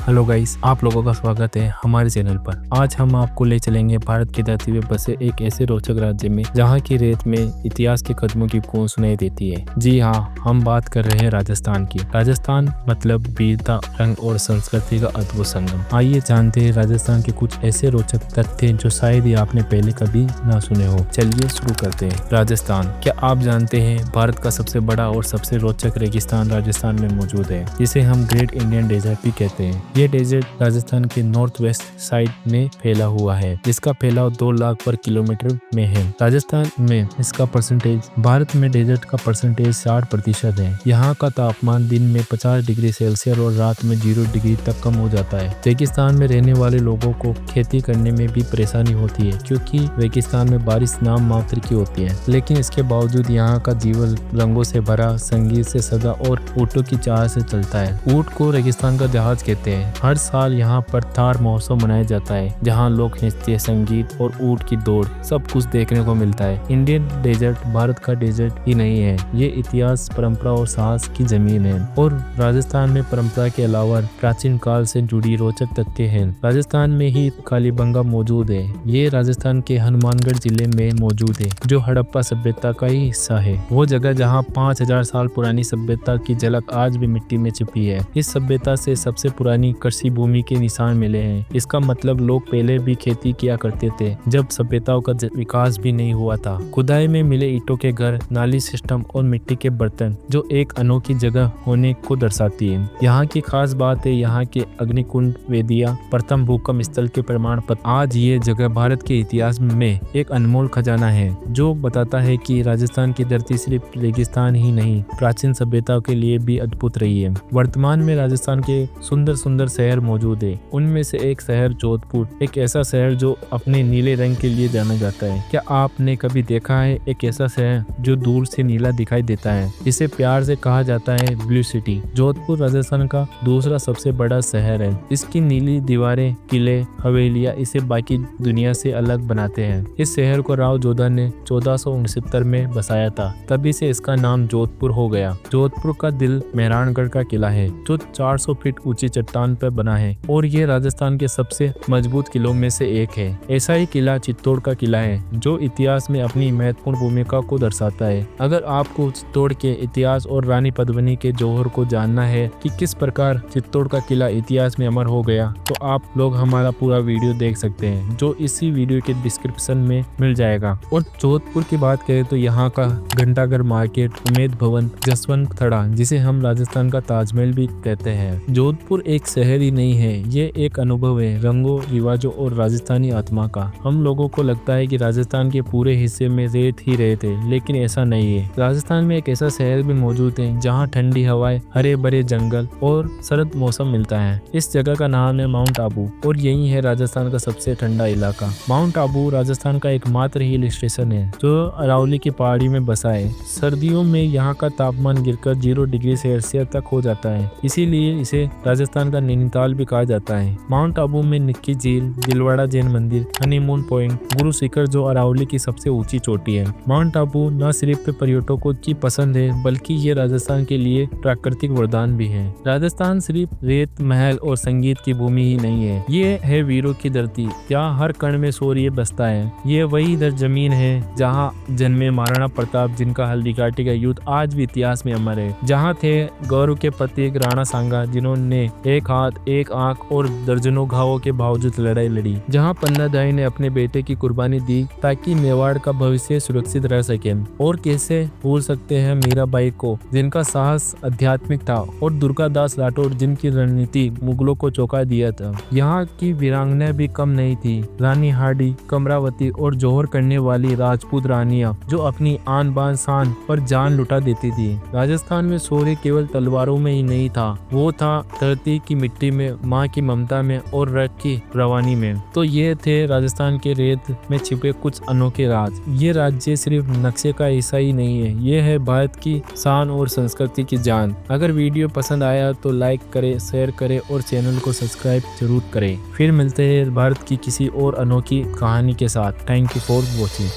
Hello guys, आप लोगों का स्वागत है हमारे चैनल पर। आज हम आपको ले चलेंगे भारत की धरती पे बसे एक ऐसे रोचक राज्य में जहां की रेत में इतिहास के कदमों की गूंज सुनाई देती है। जी हाँ, हम बात कर रहे हैं राजस्थान की। राजस्थान मतलब वीरता, रंग और संस्कृति का अद्भुत संगम। आइए जानते हैं राजस्थान के कुछ ऐसे रोचक तथ्य जो शायद ही आपने पहले कभी ना सुने हो। चलिए शुरू करते हैं। राजस्थान, क्या आप जानते हैं भारत का सबसे बड़ा और सबसे रोचक रेगिस्तान राजस्थान में मौजूद है, जिसे हम ग्रेट इंडियन डेजर्ट भी कहते हैं। ये डेजर्ट राजस्थान के नॉर्थ वेस्ट साइड में फैला हुआ है, जिसका फैलाव 2 लाख पर किलोमीटर में है। राजस्थान में इसका परसेंटेज, भारत में डेजर्ट का परसेंटेज 60% है। यहाँ का तापमान दिन में 50 डिग्री सेल्सियस और रात में 0 डिग्री तक कम हो जाता है। रेगिस्तान में रहने वाले लोगों को खेती करने में भी परेशानी होती है, क्योंकि रेगिस्तान में बारिश नाम मात्र की होती है। लेकिन इसके बावजूद यहाँ का जीवन रंगों से भरा, संगीत से सदा और ऊँटों की चाह से चलता है। ऊँट को रेगिस्तान का जहाज कहते हैं। हर साल यहाँ पर थार महोत्सव मनाया जाता है, जहाँ लोक नृत्य, संगीत और ऊँट की दौड़ सब कुछ देखने को मिलता है। इंडियन डेजर्ट भारत का डेजर्ट ही नहीं है, ये इतिहास, परंपरा और साहस की जमीन है। और राजस्थान में परंपरा के अलावा प्राचीन काल से जुड़ी रोचक तथ्य हैं। राजस्थान में ही कालीबंगा मौजूद है। ये राजस्थान के हनुमानगढ़ जिले में मौजूद है, जो हड़प्पा सभ्यता का ही हिस्सा है। वो जगह जहाँ 5000 साल पुरानी सभ्यता की झलक आज भी मिट्टी में छिपी है। इस सभ्यता से सबसे पुरानी कृषि भूमि के निशान मिले हैं। इसका मतलब लोग पहले भी खेती किया करते थे, जब सभ्यताओं का विकास भी नहीं हुआ था। खुदाई में मिले ईंटों के घर, नाली सिस्टम और मिट्टी के बर्तन, जो एक अनोखी जगह होने को दर्शाती है। यहाँ की खास बात है यहाँ के अग्निकुंड, वेदियां, प्रथम भूकंप स्थल के प्रमाण पत्र। आज ये जगह भारत के इतिहास में एक अनमोल खजाना है, जो बताता है कि राजस्थान की धरती सिर्फ रेगिस्तान ही नहीं, प्राचीन सभ्यताओं के लिए भी अद्भुत रही है। वर्तमान में राजस्थान के सुंदर सुंदर शहर मौजूद है। उनमें से एक शहर जोधपुर, एक ऐसा शहर जो अपने नीले रंग के लिए जाना जाता है। क्या आपने कभी देखा है एक ऐसा शहर जो दूर से नीला दिखाई देता है? इसे प्यार से कहा जाता है ब्लू सिटी। जोधपुर राजस्थान का दूसरा सबसे बड़ा शहर है। इसकी नीली दीवारें, किले, हवेलियां इसे बाकी दुनिया से अलग बनाते हैं। इस शहर को राव जोधा ने 1469 में बसाया था, तभी से इसका नाम जोधपुर हो गया। जोधपुर का दिल मेहरानगढ़ का किला है, जो 400 फीट ऊंची चट्टान पर बना है और ये राजस्थान के सबसे मजबूत किलों में से एक है। ऐसा ही किला चित्तौड़ का किला है, जो इतिहास में अपनी महत्वपूर्ण भूमिका को दर्शाता है। अगर आपको चित्तौड़ के इतिहास और रानी पद्मिनी के जौहर को जानना है कि किस प्रकार चित्तौड़ का किला इतिहास में अमर हो गया, तो आप लोग हमारा पूरा वीडियो देख सकते हैं, जो इसी वीडियो के डिस्क्रिप्शन में मिल जाएगा। और जोधपुर की बात करें तो यहाँ का घंटाघर मार्केट, उमेद भवन, जसवंत थड़ा, जिसे हम राजस्थान का ताजमहल भी कहते हैं। जोधपुर एक शहर ही नहीं है, ये एक अनुभव है, रंगों, रिवाजों और राजस्थानी आत्मा का। हम लोगों को लगता है कि राजस्थान के पूरे हिस्से में रेत ही रेत है, लेकिन ऐसा नहीं है। राजस्थान में एक ऐसा शहर भी मौजूद है जहाँ ठंडी हवाएं, हरे भरे जंगल और शरद मौसम मिलता है। इस जगह का नाम है माउंट आबू और यही है राजस्थान का सबसे ठंडा इलाका। माउंट आबू राजस्थान का एकमात्र हिल स्टेशन है जो अरावली की पहाड़ी में बसा है। सर्दियों में यहाँ का तापमान गिरकर 0 डिग्री सेल्सियस तक हो जाता है, इसीलिए इसे राजस्थान का नैनीताल भी कहा जाता है। माउंट आबू में निक्की झील, दिलवाड़ा जैन मंदिर, हनीमून पॉइंट, गुरु शिखर जो अरावली की सबसे ऊंची चोटी है। माउंट आबू न सिर्फ पर्यटकों की पसंद है, बल्कि ये राजस्थान के लिए प्राकृतिक वरदान भी है। राजस्थान सिर्फ रेत, महल और संगीत की भूमि ही नहीं है, ये है वीरों की धरती। यहाँ हर कण में शौर्य बसता है। ये वही जमीन है जहाँ जन्मे महाराणा प्रताप, जिनका हल्दी घाटी का युद्ध आज भी इतिहास में अमर है। जहाँ थे गौरव के प्रतीक राणा सांगा, जिन्होंने एक हाथ, एक आंख और दर्जनों घावों के बावजूद लड़ाई लड़ी। जहाँ पन्ना दाई ने अपने बेटे की कुर्बानी दी ताकि मेवाड़ का भविष्य सुरक्षित रह सके। और कैसे भूल सकते हैं मीराबाई को, जिनका साहस आध्यात्मिक था, और दुर्गादास राठौर, जिनकी रणनीति मुगलों को चौंका दिया था। यहाँ की वीरांगना भी कम नहीं थी। रानी हार्डी, कमरावती और जौहर करने वाली राजपूत रानियां, जो अपनी आन बान शान पर जान लुटा देती थी। राजस्थान में शौर्य केवल तलवारों में ही नहीं था, वो था धरती की मिट्टी में, माँ की ममता में और रथ की रवानी में। तो ये थे राजस्थान के रेत में छिपे कुछ अनोखे राज। ये राज्य सिर्फ नक्शे का हिस्सा ही नहीं है, ये है भारत की शान और संस्कृति की जान। अगर वीडियो पसंद आया तो लाइक करें, शेयर करें और चैनल को सब्सक्राइब जरूर करें। फिर मिलते हैं भारत की किसी और अनोखी कहानी के साथ। Thank you for watching.